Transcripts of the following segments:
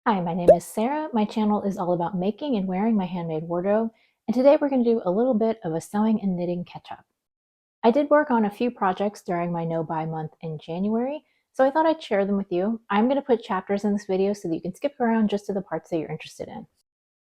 Hi, my name is Sarah. My channel is all about making and wearing my handmade wardrobe, and today we're going to do a little bit of a sewing and knitting catch-up. I did work on a few projects during my no-buy month in January, so I thought I'd share them with you. I'm going to put chapters in this video so that you can skip around just to the parts that you're interested in.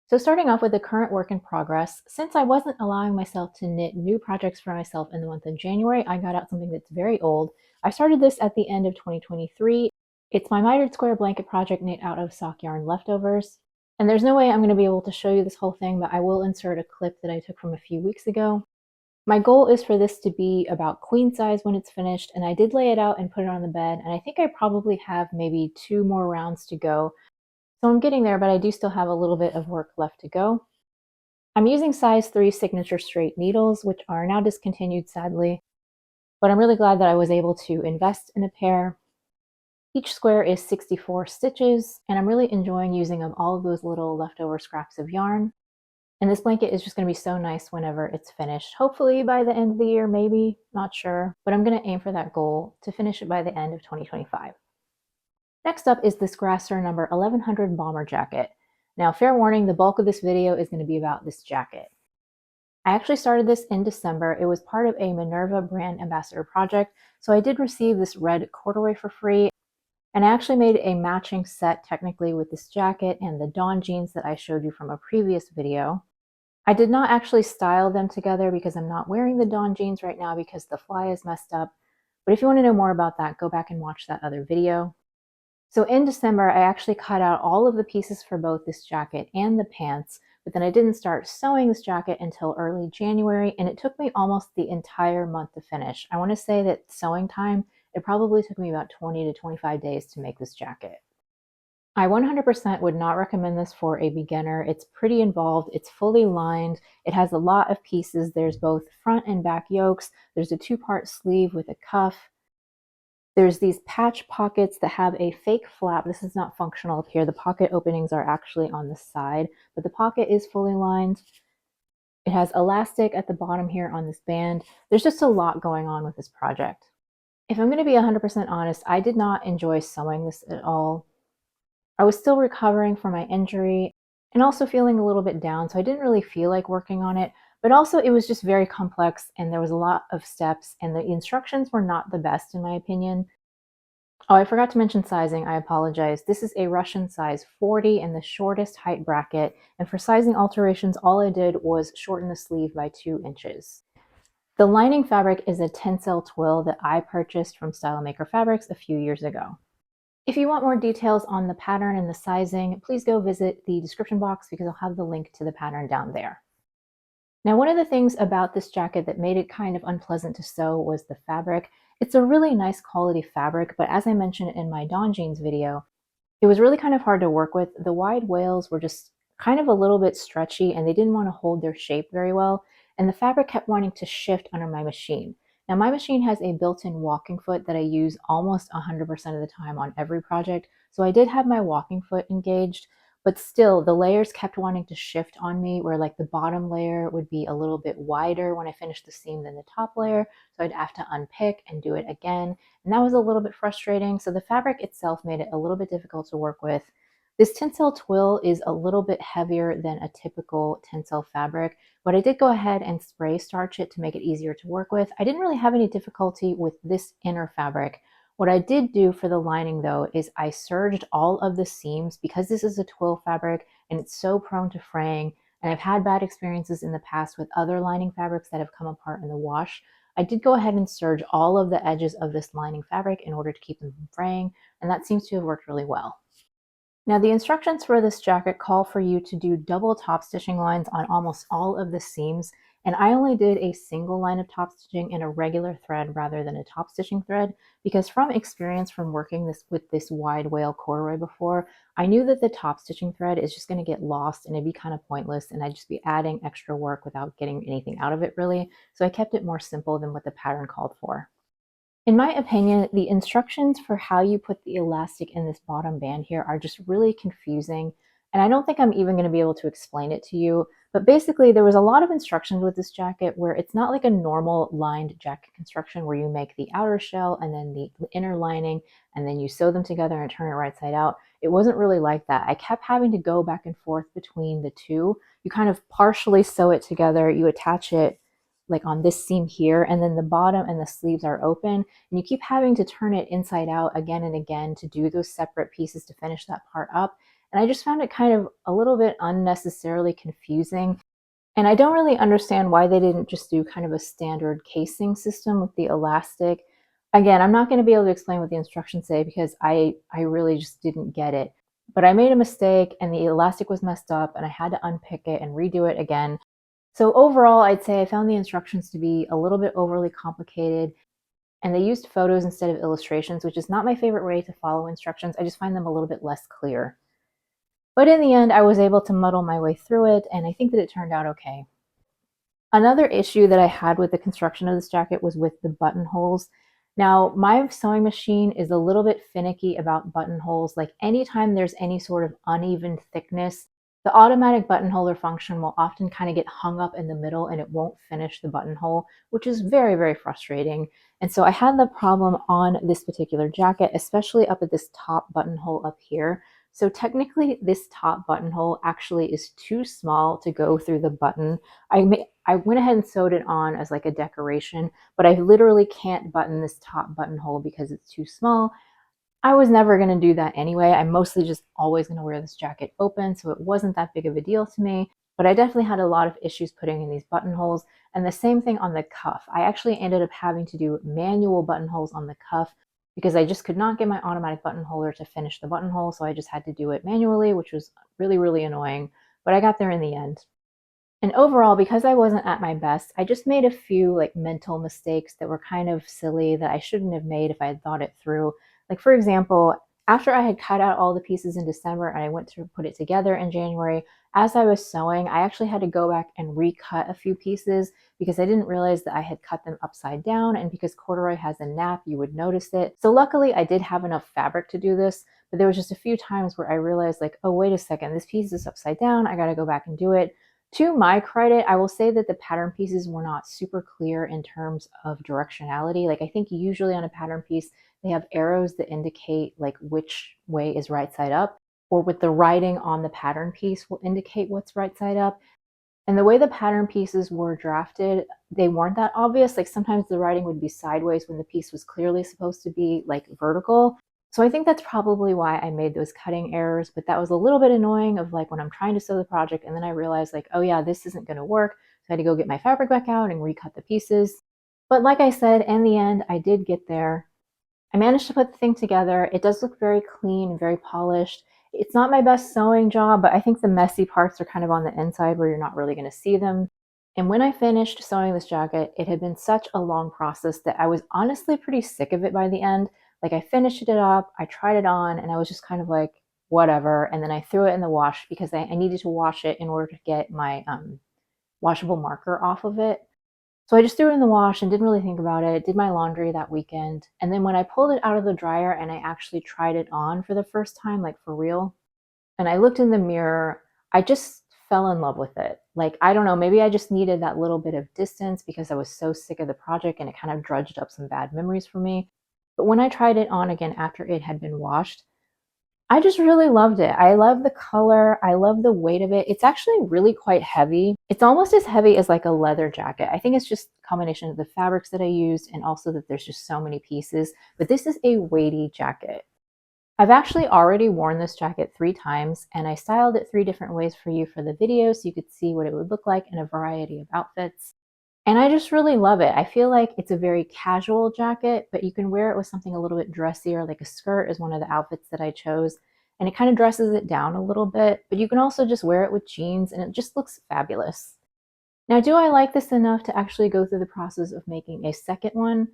So starting off with the current work in progress, since I wasn't allowing myself to knit new projects for myself in the month of January, I got out something that's very old. I started this at the end of 2023. It's my mitered square blanket project knit out of sock yarn leftovers. And there's no way I'm going to be able to show you this whole thing, but I will insert a clip that I took from a few weeks ago. My goal is for this to be about queen size when it's finished, and I did lay it out and put it on the bed, and I think I probably have maybe 2 more rounds to go. So I'm getting there, but I do still have a little bit of work left to go. I'm using size 3 signature straight needles, which are now discontinued sadly, but I'm really glad that I was able to invest in a pair. Each square is 64 stitches, and I'm really enjoying using up all of those little leftover scraps of yarn. And this blanket is just going to be so nice whenever it's finished. Hopefully by the end of the year, maybe, not sure, but I'm going to aim for that goal to finish it by the end of 2025. Next up is this Grasser number 1100 bomber jacket. Now, fair warning, the bulk of this video is going to be about this jacket. I actually started this in December. It was part of a Minerva brand ambassador project, so I did receive this red corduroy for free, and I actually made a matching set technically with this jacket and the Dawn jeans that I showed you from a previous video. I did not actually style them together because I'm not wearing the Dawn jeans right now because the fly is messed up, but if you want to know more about that, go back and watch that other video. So in December, I actually cut out all of the pieces for both this jacket and the pants, but then I didn't start sewing this jacket until early January, and it took me almost the entire month to finish. I want to say that sewing time, it probably took me about 20 to 25 days to make this jacket. I 100% would not recommend this for a beginner. It's pretty involved. It's fully lined. It has a lot of pieces. There's both front and back yokes. There's a 2-part sleeve with a cuff. There's these patch pockets that have a fake flap. This is not functional up here. The pocket openings are actually on the side, but the pocket is fully lined. It has elastic at the bottom here on this band. There's just a lot going on with this project. If I'm going to be 100% honest, I did not enjoy sewing this at all. I was still recovering from my injury and also feeling a little bit down, so I didn't really feel like working on it. But also it was just very complex and there was a lot of steps and the instructions were not the best in my opinion. Oh, I forgot to mention sizing. I apologize. This is a Russian size 40 in the shortest height bracket. And for sizing alterations, all I did was shorten the sleeve by 2 inches. The lining fabric is a tencel twill that I purchased from Style Maker Fabrics a few years ago. If you want more details on the pattern and the sizing, please go visit the description box because I'll have the link to the pattern down there. Now, one of the things about this jacket that made it kind of unpleasant to sew was the fabric. It's a really nice quality fabric, but as I mentioned in my Dawn jeans video, it was really kind of hard to work with. The wide wales were just kind of a little bit stretchy and they didn't want to hold their shape very well, and the fabric kept wanting to shift under my machine. Now, my machine has a built-in walking foot that I use almost 100% of the time on every project, so I did have my walking foot engaged, but still the layers kept wanting to shift on me where like the bottom layer would be a little bit wider when I finished the seam than the top layer, so I'd have to unpick and do it again, and that was a little bit frustrating. So the fabric itself made it a little bit difficult to work with. This tencel twill is a little bit heavier than a typical tencel fabric, but I did go ahead and spray starch it to make it easier to work with. I didn't really have any difficulty with this inner fabric. What I did do for the lining though is I serged all of the seams because this is a twill fabric and it's so prone to fraying, and I've had bad experiences in the past with other lining fabrics that have come apart in the wash. I did go ahead and serge all of the edges of this lining fabric in order to keep them from fraying, and that seems to have worked really well. Now, the instructions for this jacket call for you to do double top stitching lines on almost all of the seams, and I only did a single line of top stitching in a regular thread rather than a top stitching thread because from experience from working with this wide wale corduroy before, I knew that the top stitching thread is just going to get lost and it'd be kind of pointless and I'd just be adding extra work without getting anything out of it really, so I kept it more simple than what the pattern called for. In my opinion, the instructions for how you put the elastic in this bottom band here are just really confusing. And I don't think I'm even going to be able to explain it to you. But basically, there was a lot of instructions with this jacket where it's not like a normal lined jacket construction where you make the outer shell and then the inner lining and then you sew them together and turn it right side out. It wasn't really like that. I kept having to go back and forth between the two. You kind of partially sew it together, you attach it like on this seam here, and then the bottom and the sleeves are open, and you keep having to turn it inside out again and again to do those separate pieces to finish that part up. And I just found it kind of a little bit unnecessarily confusing. And I don't really understand why they didn't just do kind of a standard casing system with the elastic. Again, I'm not going to be able to explain what the instructions say because I really just didn't get it. But I made a mistake and the elastic was messed up and I had to unpick it and redo it again. So overall, I'd say I found the instructions to be a little bit overly complicated, and they used photos instead of illustrations, which is not my favorite way to follow instructions. I just find them a little bit less clear. But in the end, I was able to muddle my way through it, and I think that it turned out okay. Another issue that I had with the construction of this jacket was with the buttonholes. Now, my sewing machine is a little bit finicky about buttonholes. Like anytime there's any sort of uneven thickness, the automatic buttonholer function will often kind of get hung up in the middle and it won't finish the buttonhole, which is very, very frustrating. And so I had the problem on this particular jacket, especially up at this top buttonhole up here. So technically this top buttonhole actually is too small to go through the button. I went ahead and sewed it on as like a decoration, but I literally can't button this top buttonhole because it's too small. I was never going to do that anyway. I'm mostly just always going to wear this jacket open, so it wasn't that big of a deal to me. But I definitely had a lot of issues putting in these buttonholes. And the same thing on the cuff. I actually ended up having to do manual buttonholes on the cuff because I just could not get my automatic buttonholer to finish the buttonhole. So I just had to do it manually, which was really, really annoying. But I got there in the end. And overall, because I wasn't at my best, I just made a few like mental mistakes that were kind of silly that I shouldn't have made if I had thought it through. Like for example, after I had cut out all the pieces in December and I went to put it together in January, as I was sewing, I actually had to go back and recut a few pieces because I didn't realize that I had cut them upside down, and because corduroy has a nap, you would notice it. So luckily I did have enough fabric to do this, but there was just a few times where I realized like, oh, wait a second, this piece is upside down. I got to go back and do it. To my credit, I will say that the pattern pieces were not super clear in terms of directionality. Like I think usually on a pattern piece, they have arrows that indicate like which way is right side up, or with the writing on the pattern piece will indicate what's right side up. And the way the pattern pieces were drafted, they weren't that obvious. Like sometimes the writing would be sideways when the piece was clearly supposed to be like vertical. So I think that's probably why I made those cutting errors, but that was a little bit annoying of like when I'm trying to sew the project and then I realized like, oh yeah, this isn't going to work. So I had to go get my fabric back out and recut the pieces. But like I said, in the end, I did get there. I managed to put the thing together. It does look very clean, very polished. It's not my best sewing job, but I think the messy parts are kind of on the inside where you're not really going to see them. And when I finished sewing this jacket, it had been such a long process that I was honestly pretty sick of it by the end. Like I finished it up, I tried it on, and I was just kind of like, whatever. And then I threw it in the wash because I needed to wash it in order to get my washable marker off of it. So I just threw it in the wash and didn't really think about it, did my laundry that weekend. And then when I pulled it out of the dryer and I actually tried it on for the first time, like for real, and I looked in the mirror, I just fell in love with it. Like, I don't know, maybe I just needed that little bit of distance because I was so sick of the project and it kind of drudged up some bad memories for me. But when I tried it on again after it had been washed, I just really loved it. I love the color. I love the weight of it. It's actually really quite heavy. It's almost as heavy as like a leather jacket. I think it's just a combination of the fabrics that I used and also that there's just so many pieces. But this is a weighty jacket. I've actually already worn this jacket 3 times and I styled it 3 different ways for you for the video so you could see what it would look like in a variety of outfits. And I just really love it. I feel like it's a very casual jacket, but you can wear it with something a little bit dressier, like a skirt is one of the outfits that I chose. And it kind of dresses it down a little bit, but you can also just wear it with jeans and it just looks fabulous. Now, do I like this enough to actually go through the process of making a second one?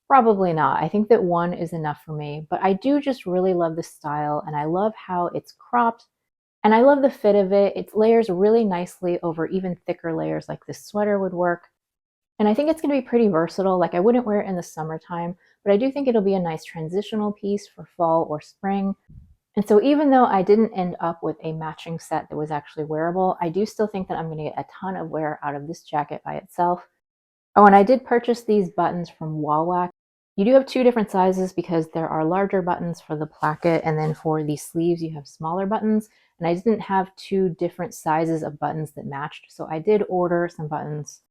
Probably not. I think that one is enough for me, but I do just really love the style and I love how it's cropped and I love the fit of it. It layers really nicely over even thicker layers like this sweater would work. And I think it's going to be pretty versatile. Like I wouldn't wear it in the summertime, but I do think it'll be a nice transitional piece for fall or spring. And so even though I didn't end up with a matching set that was actually wearable, I do still think that I'm going to get a ton of wear out of this jacket by itself. Oh, and I did purchase these buttons from Wallwack. You do have two different sizes because there are larger buttons for the placket, and then for the sleeves, you have smaller buttons. And I didn't have two different sizes of buttons that matched, so I did order some buttons.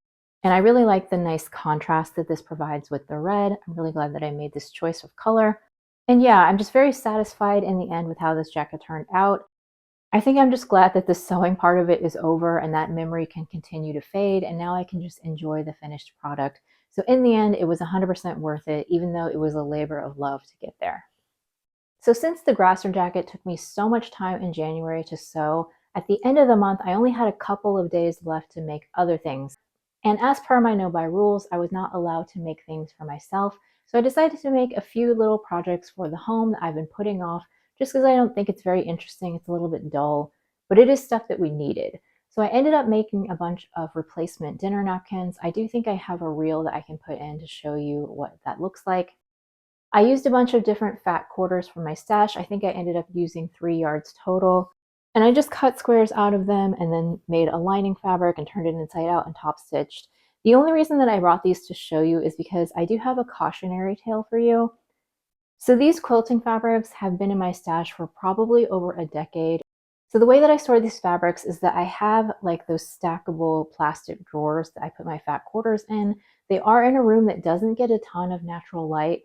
And I really like the nice contrast that this provides with the red. I'm really glad that I made this choice of color. And yeah, I'm just very satisfied in the end with how this jacket turned out. I think I'm just glad that the sewing part of it is over and that memory can continue to fade, and now I can just enjoy the finished product. So in the end, it was 100% worth it, even though it was a labor of love to get there. So since the Grasser jacket took me so much time in January to sew, at the end of the month, I only had a couple of days left to make other things. And as per my no-buy rules, I was not allowed to make things for myself. So I decided to make a few little projects for the home that I've been putting off just because I don't think it's very interesting. It's a little bit dull, but it is stuff that we needed. So I ended up making a bunch of replacement dinner napkins. I do think I have a reel that I can put in to show you what that looks like. I used a bunch of different fat quarters from my stash. I think I ended up using 3 yards total. And I just cut squares out of them and then made a lining fabric and turned it inside out and top stitched. The only reason that I brought these to show you is because I do have a cautionary tale for you. So these quilting fabrics have been in my stash for probably over a decade. So the way that I store these fabrics is that I have like those stackable plastic drawers that I put my fat quarters in. They are in a room that doesn't get a ton of natural light.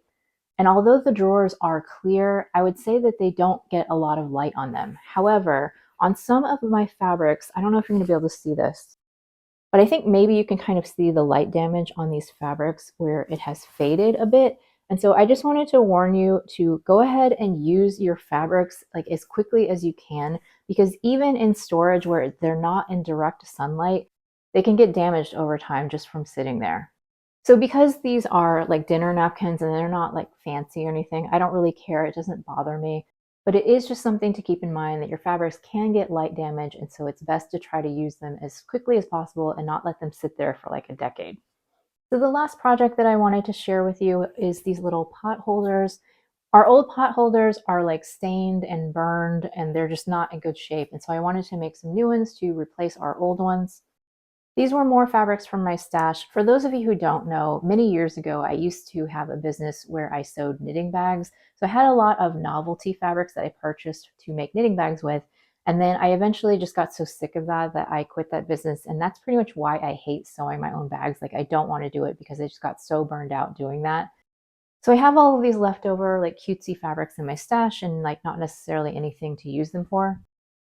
And although the drawers are clear, I would say that they don't get a lot of light on them. However, on some of my fabrics, I don't know if you're going to be able to see this, but I think maybe you can kind of see the light damage on these fabrics where it has faded a bit. And so I just wanted to warn you to go ahead and use your fabrics like as quickly as you can, because even in storage where they're not in direct sunlight, they can get damaged over time just from sitting there. So because these are like dinner napkins and they're not like fancy or anything, I don't really care. It doesn't bother me. But it is just something to keep in mind that your fabrics can get light damage, and so it's best to try to use them as quickly as possible and not let them sit there for like a decade. So the last project that I wanted to share with you is these little pot holders. Our old pot holders are like stained and burned and they're just not in good shape. And so I wanted to make some new ones to replace our old ones. These were more fabrics from my stash. For those of you who don't know, many years ago, I used to have a business where I sewed knitting bags. So I had a lot of novelty fabrics that I purchased to make knitting bags with. And then I eventually just got so sick of that I quit that business. And that's pretty much why I hate sewing my own bags. Like I don't want to do it because I just got so burned out doing that. So I have all of these leftover like cutesy fabrics in my stash and like not necessarily anything to use them for.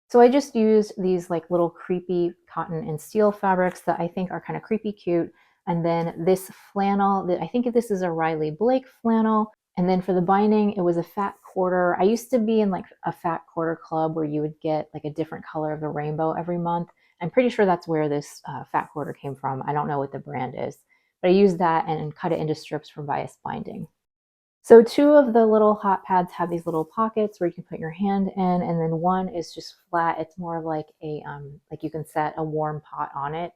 So I just used these like little creepy cotton and steel fabrics that I think are kind of creepy cute. And then this flannel that I think this is a Riley Blake flannel. And then for the binding, it was a fat quarter. I used to be in like a fat quarter club where you would get like a different color of the rainbow every month. I'm pretty sure that's where this fat quarter came from. I don't know what the brand is, but I used that and cut it into strips for bias binding. So two of the little hot pads have these little pockets where you can put your hand in, and then one is just flat. It's more of like a like you can set a warm pot on it.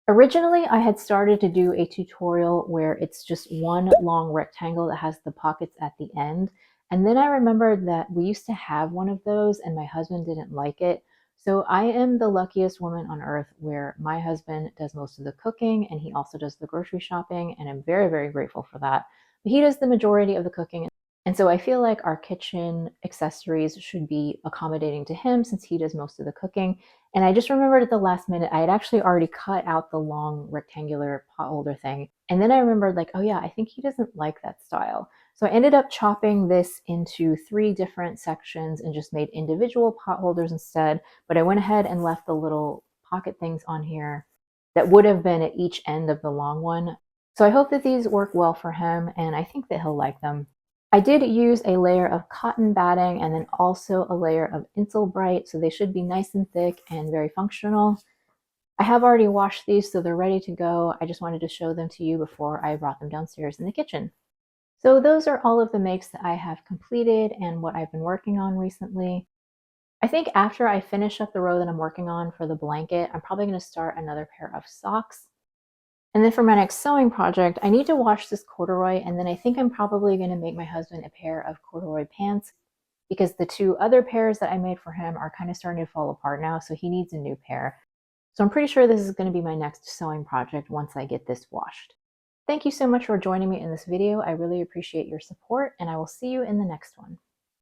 Originally, I had started to do a tutorial where it's just one long rectangle that has the pockets at the end. And then I remembered that we used to have one of those and my husband didn't like it. So I am the luckiest woman on earth where my husband does most of the cooking and he also does the grocery shopping. And I'm very, very grateful for that. But he does the majority of the cooking. And so I feel like our kitchen accessories should be accommodating to him since he does most of the cooking. And I just remembered at the last minute, I had actually already cut out the long rectangular pot holder thing. And then I remembered like, oh yeah, I think he doesn't like that style. So I ended up chopping this into 3 different sections and just made individual pot holders instead. But I went ahead and left the little pocket things on here that would have been at each end of the long one. So I hope that these work well for him and I think that he'll like them. I did use a layer of cotton batting and then also a layer of Insul Bright, so they should be nice and thick and very functional. I have already washed these, so they're ready to go. I just wanted to show them to you before I brought them downstairs in the kitchen. So those are all of the makes that I have completed and what I've been working on recently. I think after I finish up the row that I'm working on for the blanket, I'm probably going to start another pair of socks. And then for my next sewing project, I need to wash this corduroy, and then I think I'm probably going to make my husband a pair of corduroy pants. because the two other pairs that I made for him are kind of starting to fall apart now, so he needs a new pair. So I'm pretty sure this is going to be my next sewing project once I get this washed. Thank you so much for joining me in this video. I really appreciate your support, and I will see you in the next one.